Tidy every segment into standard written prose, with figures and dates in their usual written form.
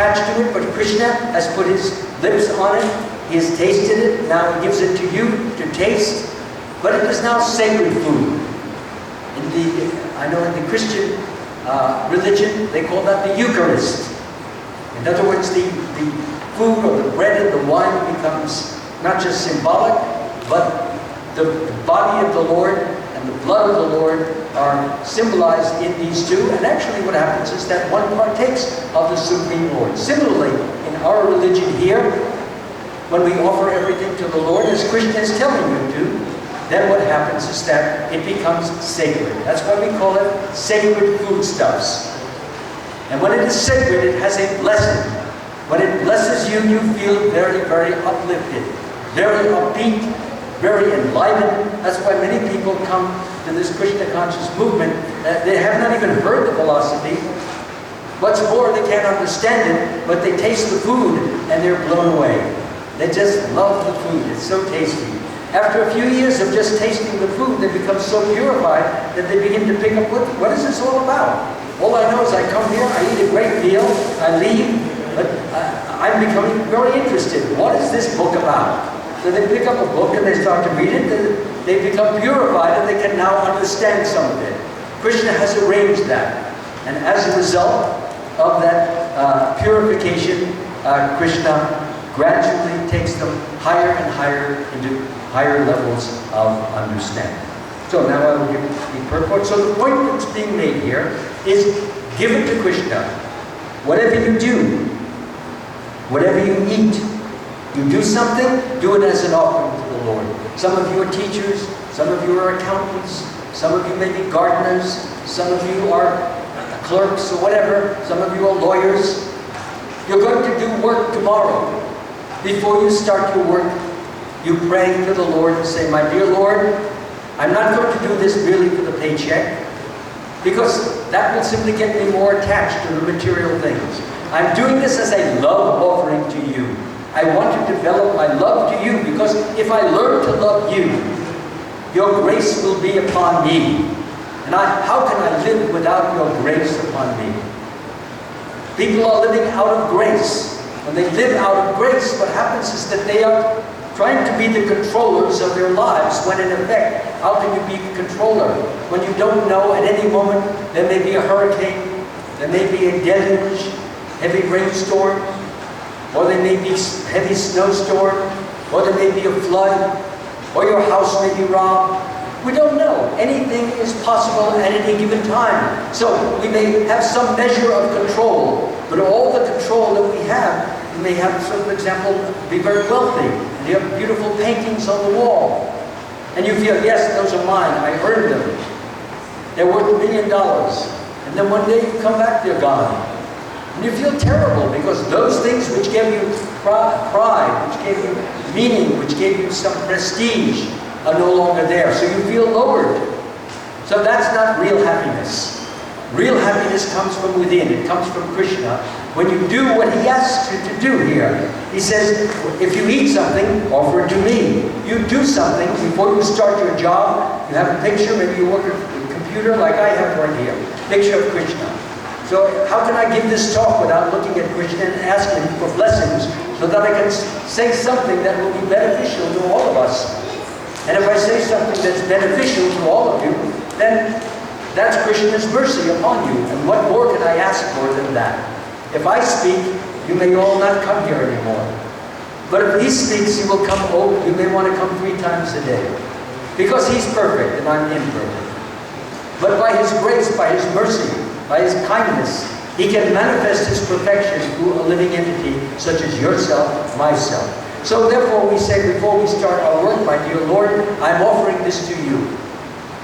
attached to it, but Krishna has put his lips on it. He has tasted it. Now he gives it to you to taste. But it is now sacred food. I know in the Christian religion, they call that the Eucharist. In other words, the food or the bread and the wine becomes not just symbolic, but the body of the Lord and the blood of the Lord are symbolized in these two. And actually what happens is that one partakes of the Supreme Lord. Similarly, in our religion here, when we offer everything to the Lord, as Krishna is telling you to, then what happens is that it becomes sacred. That's why we call it sacred foodstuffs. And when it is sacred, it has a blessing. When it blesses you, you feel very, very uplifted, very upbeat, very enlivened. That's why many people come to this Krishna conscious movement. They have not even heard the philosophy. What's more, they can't understand it, but they taste the food and they're blown away. They just love the food. It's so tasty. After a few years of just tasting the food, they become so purified that they begin to pick up, what is this all about? All I know is I come here, I eat a great meal, I leave, but I'm becoming very interested. What is this book about? So they pick up a book and they start to read it, and they become purified and they can now understand some of it. Krishna has arranged that. And as a result of that purification, Krishna gradually takes them higher and higher into higher levels of understanding. So now I will give the purport. So the point that's being made here is give it to Krishna. Whatever you do, whatever you eat, you do something, do it as an offering to the Lord. Some of you are teachers, some of you are accountants, some of you may be gardeners, some of you are clerks or whatever, some of you are lawyers. You're going to do work tomorrow. Before you start your work, you pray to the Lord and say, my dear Lord, I'm not going to do this really for the paycheck, because that will simply get me more attached to the material things. I'm doing this as a love offering to you. I want to develop my love to you, because if I learn to love you, your grace will be upon me. And how can I live without your grace upon me? People are living out of grace. When they live out of grace, what happens is that they are trying to be the controllers of their lives, when in effect, how can you be a controller? When you don't know at any moment, there may be a hurricane, there may be a deluge, heavy rainstorm, or there may be heavy snowstorm, or there may be a flood, or your house may be robbed. We don't know. Anything is possible at any given time. So we may have some measure of control, but all the control that we have, you may have, so for example, be very wealthy, and you have beautiful paintings on the wall, and you feel, yes, those are mine, I earned them. They're worth $1 million. And then one day you come back, they're gone. And you feel terrible, because those things which gave you pride, which gave you meaning, which gave you some prestige, are no longer there. So you feel lowered. So that's not real happiness. Real happiness comes from within. It comes from Krishna. When you do what he asks you to do here, he says, if you eat something, offer it to me. You do something before you start your job. You have a picture, maybe you work at a computer like I have right here. Picture of Krishna. So how can I give this talk without looking at Krishna and asking him for blessings, so that I can say something that will be beneficial to all of us? And if I say something that's beneficial to all of you, then that's Krishna's mercy upon you. And what more can I ask for than that? If I speak, you may all not come here anymore. But if he speaks, you will come, you may want to come 3 times a day. Because he's perfect and I'm imperfect. But by his grace, by his mercy, by his kindness, he can manifest his perfection through a living entity such as yourself, myself. So therefore we say, before we start our work, my dear Lord, I'm offering this to you.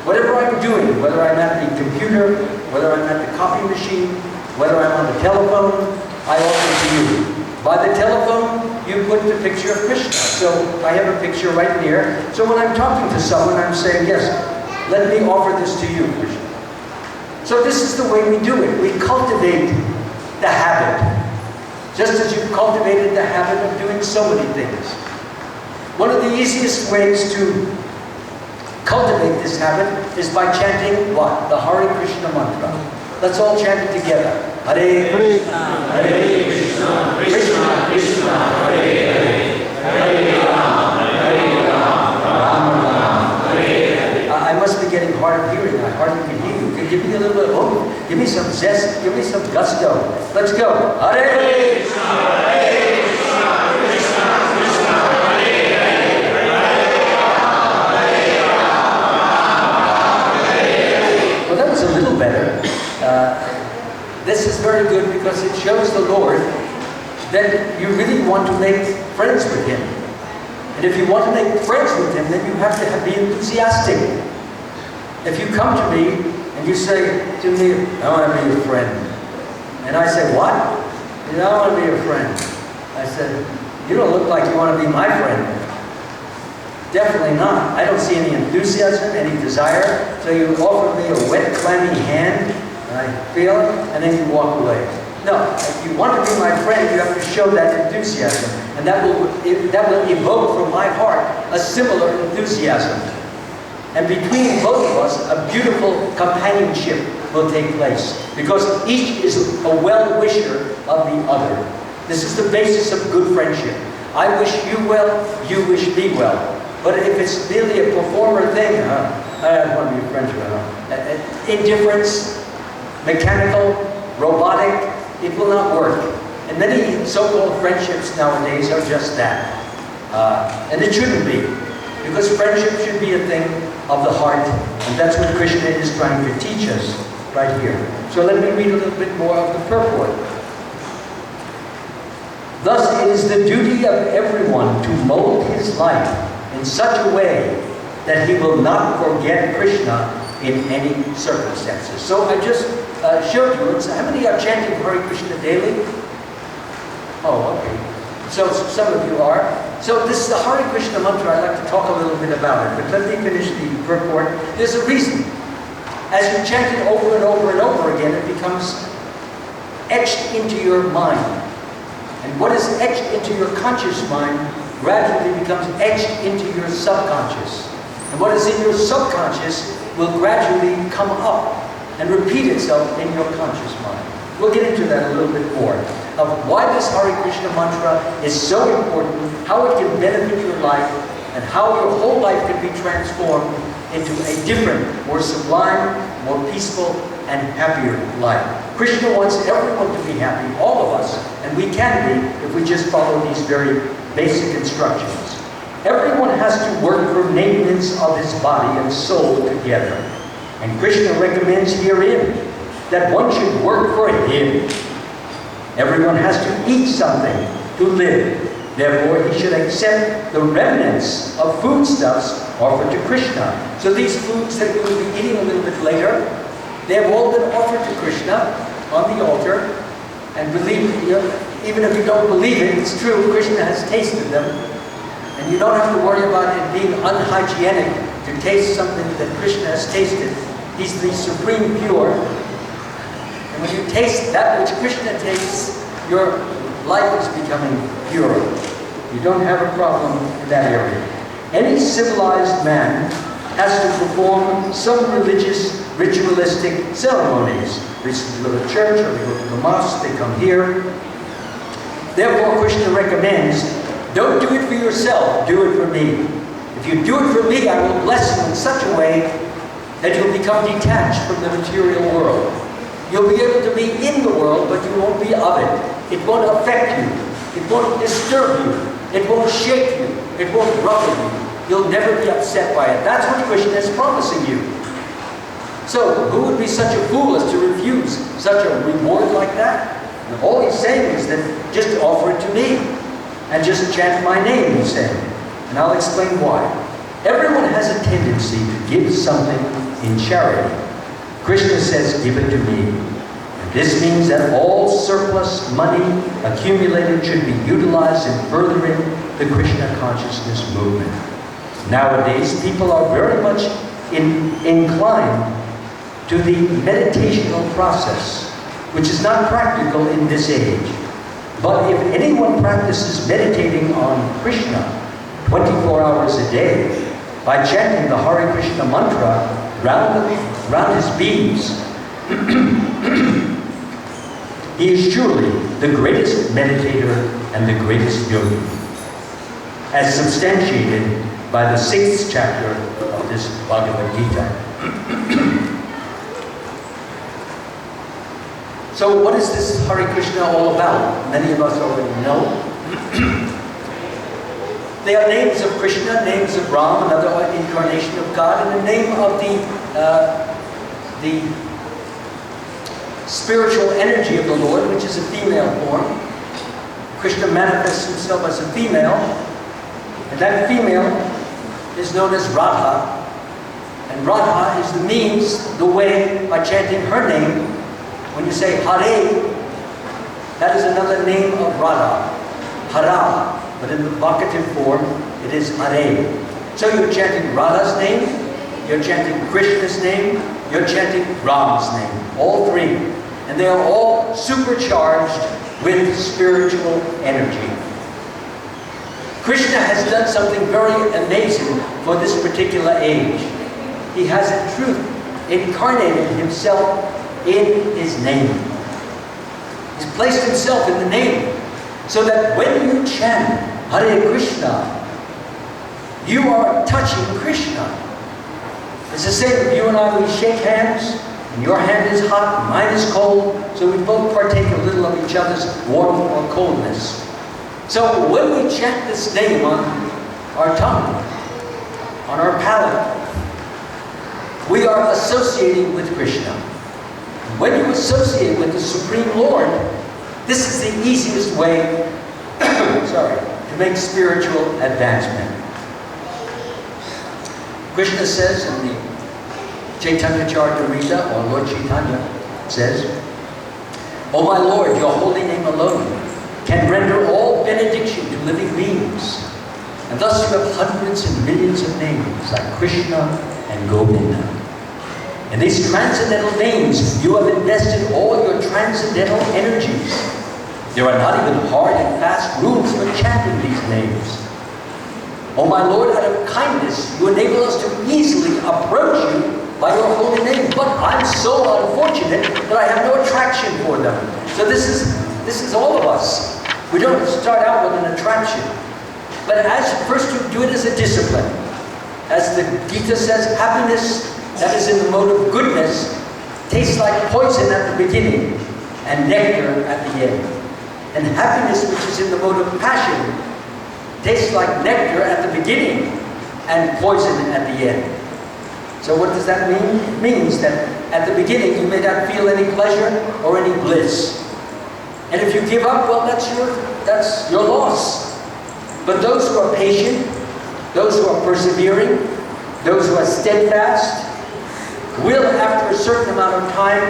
Whatever I'm doing, whether I'm at the computer, whether I'm at the copy machine, whether I'm on the telephone, I offer to you. By the telephone, you put the picture of Krishna. So I have a picture right here. So when I'm talking to someone, I'm saying, yes, let me offer this to you, Krishna. So this is the way we do it. We cultivate the habit. Just as you've cultivated the habit of doing so many things. One of the easiest ways to cultivate this habit is by chanting what? The Hare Krishna mantra. Let's all chant it together. Hare Krishna, Hare Krishna, Let's go. Hare Krishna, Krishna, Krishna, Hare Hare. Well, that was a little better. This is very good because it shows the Lord that you really want to make friends with Him. And if you want to make friends with Him, then you have to be enthusiastic. If you come to me and you say to me, I want to be your friend. And I say, what? You know, I want to be your friend. I said, you don't look like you want to be my friend. Definitely not. I don't see any enthusiasm, any desire. So you offer me a wet, clammy hand, and I feel it, and then you walk away. No, if you want to be my friend, you have to show that enthusiasm. And that will evoke from my heart a similar enthusiasm. And between both of us, a beautiful companionship will take place. Because each is a well-wisher of the other. This is the basis of good friendship. I wish you well, you wish me well. But if it's merely a performer thing, I don't want to be friends with her. Indifference, mechanical, robotic, it will not work. And many so-called friendships nowadays are just that. And it shouldn't be. Because friendship should be a thing of the heart. And that's what Krishna is trying to teach us right here. So let me read a little bit more of the purport. Thus it is the duty of everyone to mold his life in such a way that he will not forget Krishna in any circumstances. So I just showed you, how many are chanting Hare Krishna daily? Oh, okay. So some of you are. So this is the Hare Krishna mantra. I'd like to talk a little bit about it, but let me finish the purport. There's a reason. As you chant it over and over and over again, it becomes etched into your mind. And what is etched into your conscious mind gradually becomes etched into your subconscious. And what is in your subconscious will gradually come up and repeat itself in your conscious mind. We'll get into that a little bit more, of why this Hare Krishna mantra is so important, how it can benefit your life, and how your whole life can be transformed into a different, more sublime, more peaceful, and happier life. Krishna wants everyone to be happy, all of us, and we can be if we just follow these very basic instructions. Everyone has to work for maintenance of his body and soul together. And Krishna recommends herein that one should work for him. Everyone has to eat something to live. Therefore, he should accept the remnants of foodstuffs offered to Krishna. So these foods that we will be eating a little bit later, they have all been offered to Krishna on the altar. And believe me, even if you don't believe it, it's true, Krishna has tasted them. And you don't have to worry about it being unhygienic to taste something that Krishna has tasted. He's the supreme pure. And when you taste that which Krishna tastes, your life is becoming pure. You don't have a problem in that area. Any civilized man has to perform some religious, ritualistic ceremonies. They go to church or they go to the mosque, they come here. Therefore, Krishna recommends, don't do it for yourself, do it for me. If you do it for me, I will bless you in such a way that you'll become detached from the material world. You'll be able to be in the world, but you won't be of it. It won't affect you. It won't disturb you. It won't shake you. It won't ruffle you. You'll never be upset by it. That's what Krishna is promising you. So, who would be such a fool as to refuse such a reward like that? And all he's saying is that just offer it to me. And just chant my name, he's saying. And I'll explain why. Everyone has a tendency to give something in charity. Krishna says, give it to me. And this means that all surplus money accumulated should be utilized in furthering the Krishna consciousness movement. Nowadays, people are very much inclined to the meditational process, which is not practical in this age. But if anyone practices meditating on Krishna 24 hours a day by chanting the Hare Krishna mantra round his beads, he is surely the greatest meditator and the greatest yogi, as substantiated by the 6th chapter of this Bhagavad Gita. So what is this Hare Krishna all about? Many of us already know. They are names of Krishna, names of Ram, another incarnation of God, and the name of the spiritual energy of the Lord, which is a female form. Krishna manifests himself as a female, and that female is known as Radha. And Radha is the means, the way, by chanting her name. When you say Hare, that is another name of Radha, Hara. But in the vocative form, it is Hare. So you're chanting Radha's name, you're chanting Krishna's name, you're chanting Ram's name. All three. And they are all supercharged with spiritual energy. Krishna has done something very amazing for this particular age. He has in truth incarnated himself in his name. He's placed himself in the name, so that when you chant Hare Krishna, you are touching Krishna. It's the same if you and I, we shake hands, and your hand is hot, mine is cold, so we both partake a little of each other's warmth or coldness. So when we chant this name on our tongue, on our palate, we are associating with Krishna. When you associate with the Supreme Lord, this is the easiest way to make spiritual advancement. Krishna says in the Chaitanya Charitamrita, or Lord Chaitanya says, "O my Lord, your holy name alone can render all benediction to living beings. And thus you have hundreds and millions of names like Krishna and Govinda. In these transcendental names, you have invested all your transcendental energies. There are not even hard and fast rules for chanting these names. O my Lord, out of kindness, you enable us to easily approach you by your holy name. But I'm so unfortunate that I have no attraction for them." So this is all of us. We don't start out with an attraction. But first you do it as a discipline. As the Gita says, happiness that is in the mode of goodness tastes like poison at the beginning and nectar at the end. And happiness which is in the mode of passion tastes like nectar at the beginning and poison at the end. So what does that mean? It means that at the beginning you may not feel any pleasure or any bliss. And if you give up, well, that's your loss. But those who are patient, those who are persevering, those who are steadfast, will, after a certain amount of time,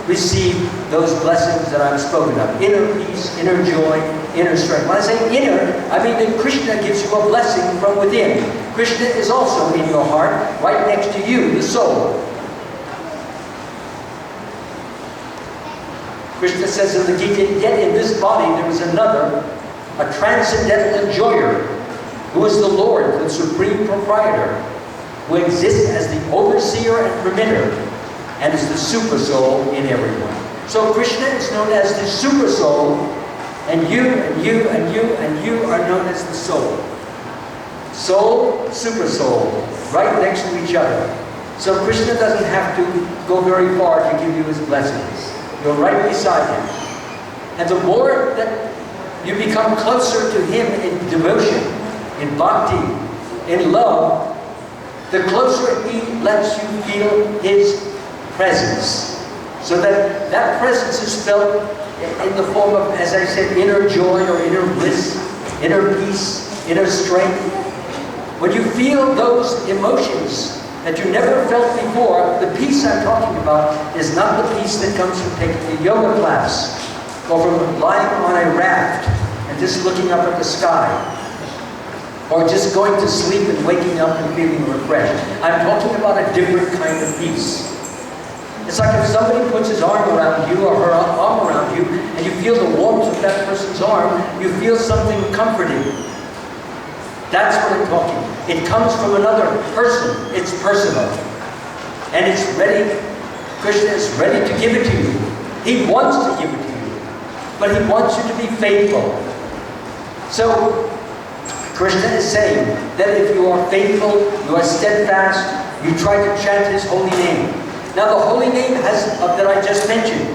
receive those blessings that I've spoken of. Inner peace, inner joy, inner strength. When I say inner, I mean that Krishna gives you a blessing from within. Krishna is also in your heart, right next to you, the soul. Krishna says in the Gita, yet in this body there is another, a transcendental enjoyer, who is the Lord, the Supreme Proprietor, who exists as the overseer and permitter, and is the super soul in everyone. So Krishna is known as the super soul, and you, and you, and you, and you are known as the soul. Soul, super soul, right next to each other. So Krishna doesn't have to go very far to give you his blessings. You're right beside him. And the more that you become closer to him in devotion, in bhakti, in love, the closer he lets you feel his presence. So that that presence is felt in the form of, as I said, inner joy or inner bliss, inner peace, inner strength. When you feel those emotions that you never felt before, the peace I'm talking about is not the peace that comes from taking a yoga class or from lying on a raft and just looking up at the sky, or just going to sleep and waking up and feeling refreshed. I'm talking about a different kind of peace. It's like if somebody puts his arm around you or her arm around you and you feel the warmth of that person's arm, you feel something comforting. That's what I'm talking. It comes from another person. It's personal. And it's ready. Krishna is ready to give it to you. He wants to give it to you. But he wants you to be faithful. So, Krishna is saying that if you are faithful, you are steadfast, you try to chant his holy name. Now the holy name that I just mentioned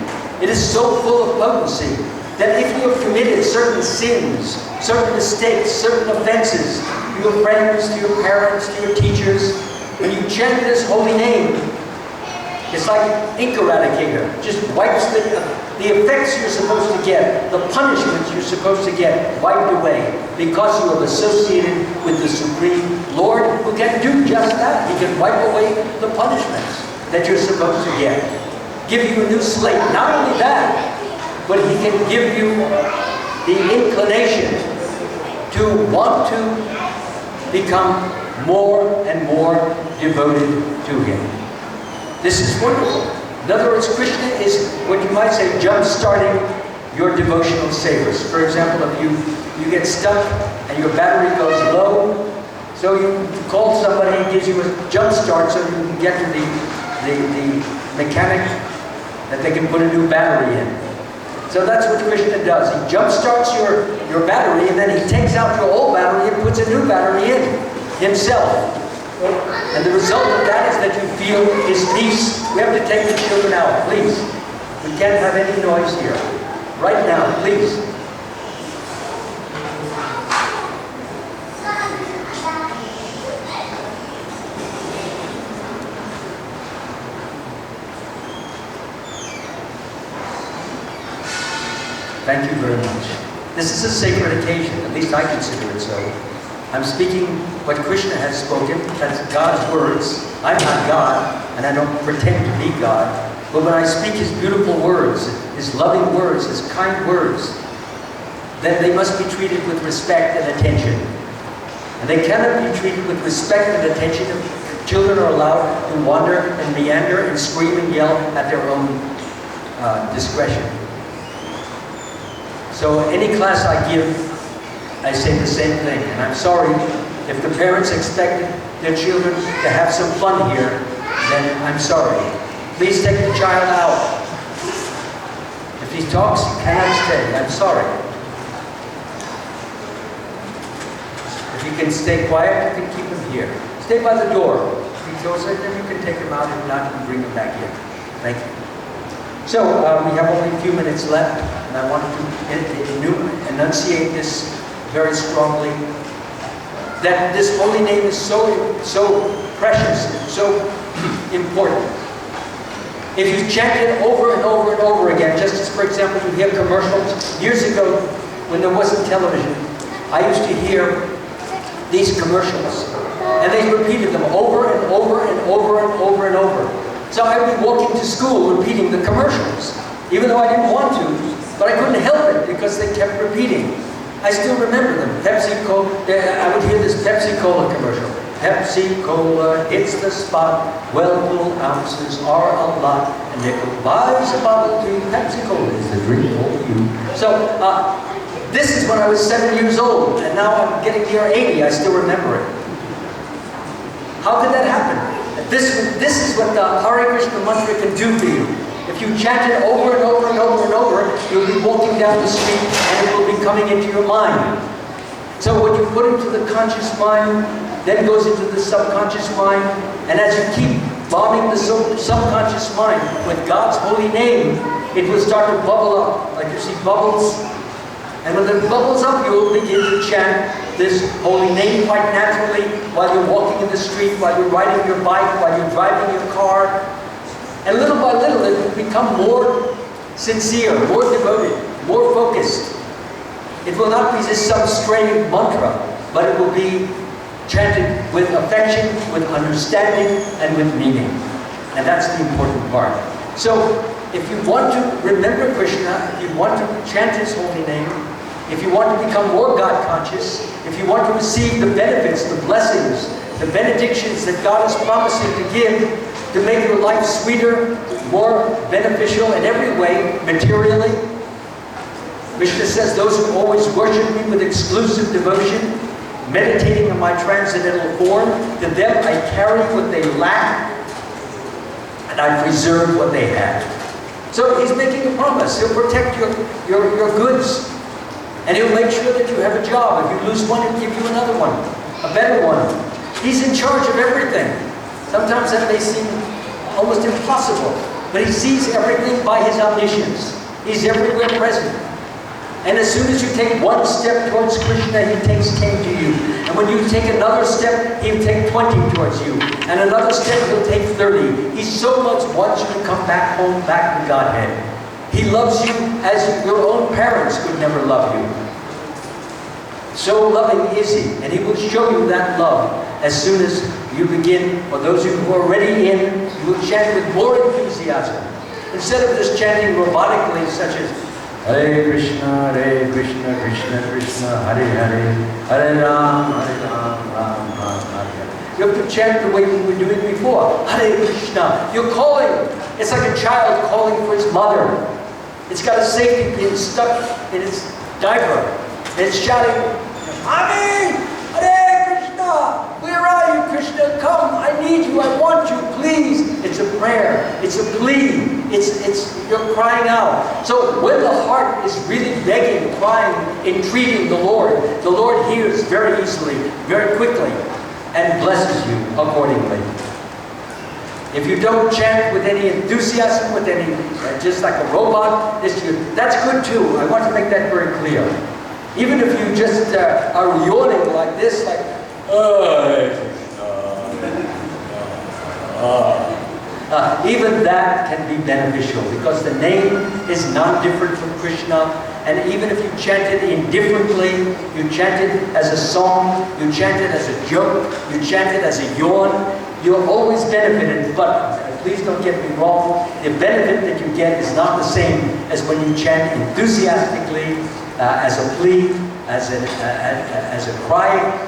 It is so full of potency that if you have committed certain sins, certain mistakes, certain offenses, to your friends, to your parents, to your teachers, when you chant this holy name, it's like ink eradicator. Just wipes the effects you're supposed to get, the punishments you're supposed to get, wiped away, because you have associated with the Supreme Lord, who can do just that. He can wipe away the punishments that you're supposed to get. Give you a new slate. Not only that, but He can give you the inclination to want to become more and more devoted to Him. This is wonderful. In other words, Krishna is what you might say jump-starting your devotional savers. For example, if you get stuck and your battery goes low, so you call somebody and gives you a jump start so you can get to the mechanic that they can put a new battery in. So that's what Krishna does. He jump starts your battery, and then He takes out your old battery and puts a new battery in Himself. And the result of that is that you feel His peace. We have to take the children out, please. We can't have any noise here. Right now, please. Thank you very much. This is a sacred occasion, at least I consider it so. I'm speaking what Krishna has spoken, that's God's words. I'm not God, and I don't pretend to be God, but when I speak His beautiful words, His loving words, His kind words, then they must be treated with respect and attention. And they cannot be treated with respect and attention if children are allowed to wander and meander and scream and yell at their own discretion. So any class I give, I say the same thing, and I'm sorry if the parents expected their children to have some fun here, then I'm sorry. Please take the child out. If he talks, he cannot stay. I'm sorry. If you can stay quiet, you can keep him here. Stay by the door. If he goes in, then you can take him out, and not you can bring him back in. Thank you. So, we have only a few minutes left, and I wanted to enunciate this very strongly, that this holy name is so precious, so important. If you chant it over and over and over again, just as, for example, you hear commercials. Years ago, when there wasn't television, I used to hear these commercials, and they repeated them over and over and over and over and over. So I'd be walking to school repeating the commercials, even though I didn't want to, but I couldn't help it because they kept repeating. I still remember them. Pepsi-Cola, I would hear this Pepsi-Cola commercial. Pepsi-Cola hits the spot, 12 ounces are a lot, and nickel buys a bottle too. Pepsi-Cola is the drink for you. So this is when I was 7 years old, and now I'm getting near 80, I still remember it. How could that happen? This is what the Hare Krishna mantra can do for you. If you chant it over and over and over and over, you'll be walking down the street and it will be coming into your mind. So what you put into the conscious mind then goes into the subconscious mind, and as you keep bombing the subconscious mind with God's holy name, it will start to bubble up, like you see bubbles. And when it bubbles up, you will begin to chant this holy name quite naturally while you're walking in the street, while you're riding your bike, while you're driving your car. And little by little, it will become more sincere, more devoted, more focused. It will not be just some stray mantra, but it will be chanted with affection, with understanding, and with meaning. And that's the important part. So, if you want to remember Krishna, if you want to chant His holy name, if you want to become more God-conscious, if you want to receive the benefits, the blessings, the benedictions that God is promising to give, to make your life sweeter, more beneficial in every way, materially, Krishna says, those who always worship me with exclusive devotion, meditating on my transcendental form, to them I carry what they lack, and I preserve what they have. So He's making a promise. He'll protect your goods. And He'll make sure that you have a job. If you lose one, He'll give you another one, a better one. He's in charge of everything. Sometimes that may seem almost impossible, but He sees everything by His omniscience. He's everywhere present. And as soon as you take one step towards Krishna, he takes 10 to you. And when you take another step, he'll take 20 towards you. And another step, he'll take 30. He so much wants you to come back home, back to Godhead. He loves you as your own parents could never love you. So loving is he. And he will show you that love as soon as you begin. For those of you who are already in, you will chant with more enthusiasm. Instead of just chanting robotically, such as Hare Krishna, Krishna Krishna, Hare Hare, Hare Ram, Ram Ram, Hare Hare. You have to chant the way you were doing before. Hare Krishna. You're calling. It's like a child calling for its mother. It's got a safety pin stuck in its diaper. And it's shouting, Mommy! Hare Krishna! Where are you, Krishna? Come, I need you, I want you, please. It's a prayer, it's a plea, you're crying out. So when the heart is really begging, crying, entreating the Lord hears very easily, very quickly, and blesses you accordingly. If you don't chant with any enthusiasm, with any, just like a robot, that's good too. I want to make that very clear. Even if you just are yawning like this, like, even that can be beneficial because the name is not different from Krishna. And even if you chant it indifferently, you chant it as a song, you chant it as a joke, you chant it as a yawn, you're always benefited. But please don't get me wrong, the benefit that you get is not the same as when you chant enthusiastically, as a plea, as a cry.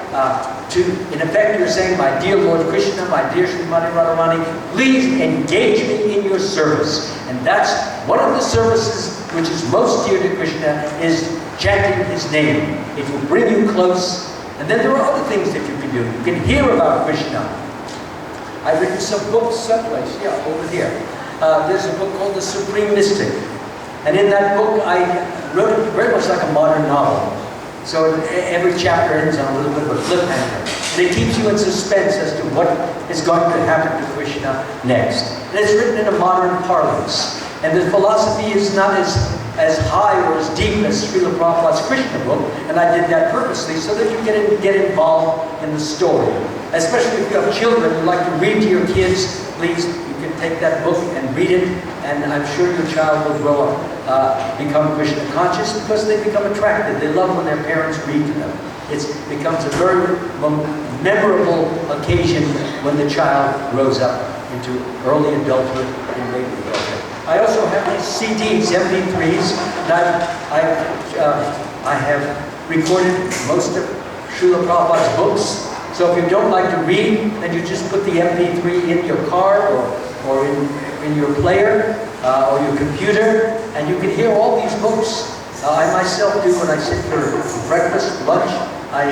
In effect, you're saying, my dear Lord Krishna, my dear Srimati Radharani, please engage me in your service. And that's one of the services which is most dear to Krishna, is chanting his name. It will bring you close. And then there are other things that you can do. You can hear about Krishna. I've written some books someplace, over here. There's a book called The Supreme Mystic. And in that book, I wrote it very much like a modern novel. So every chapter ends on a little bit of a cliffhanger. And it keeps you in suspense as to what is going to happen to Krishna next. And it's written in a modern parlance. And the philosophy is not as high or as deep as Srila Prabhupada's Krishna book. And I did that purposely so that you get involved in the story. Especially if you have children who like to read to your kids, please, you can take that book and read it. And I'm sure your child will grow up, become Krishna conscious because they become attracted. They love when their parents read to them. It becomes a very memorable occasion when the child grows up into early adulthood and late adulthood. I also have these CDs, MP3s, that I have recorded most of Srila Prabhupada's books. So if you don't like to read, then you just put the MP3 in your car or in your player or your computer, and you can hear all these books. I myself do when I sit for breakfast, lunch, I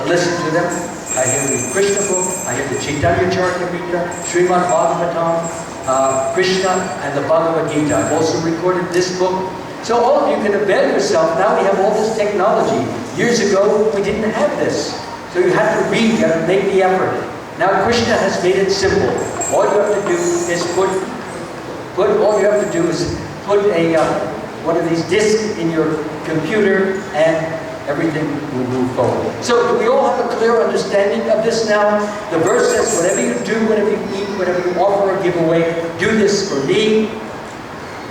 listen to them. I hear the Krishna book, I hear the Chaitanya Charitamrita, Srimad Bhagavatam, Krishna, and the Bhagavad Gita. I've also recorded this book. So all of you can avail yourself. Now we have all this technology. Years ago, we didn't have this. So you have to read, you have to make the effort. Now Krishna has made it simple. All you have to do is put a one of these discs in your computer, and everything will move forward. So do we all have a clear understanding of this now? The verse says, whatever you do, whatever you eat, whatever you offer or give away, do this for me.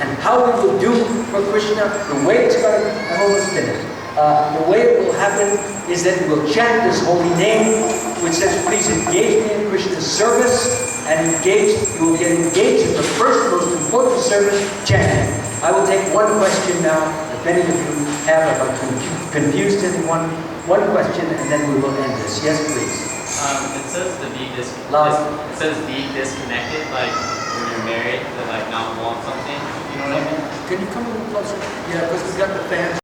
And how we will do for Krishna, the way it's going to, I'm almost finished. The way it will happen is that we will chant this holy name, which says, please engage me in Krishna's service, and you will get engaged in the first most important service, chanting. I will take one question now, if any of you have, if I've confused anyone, one question, and then we will end this. Yes, please. It says to be disconnected, like when you're married, to like not want something. You know what I mean? Can you come a little closer? Yeah, because we've got the fans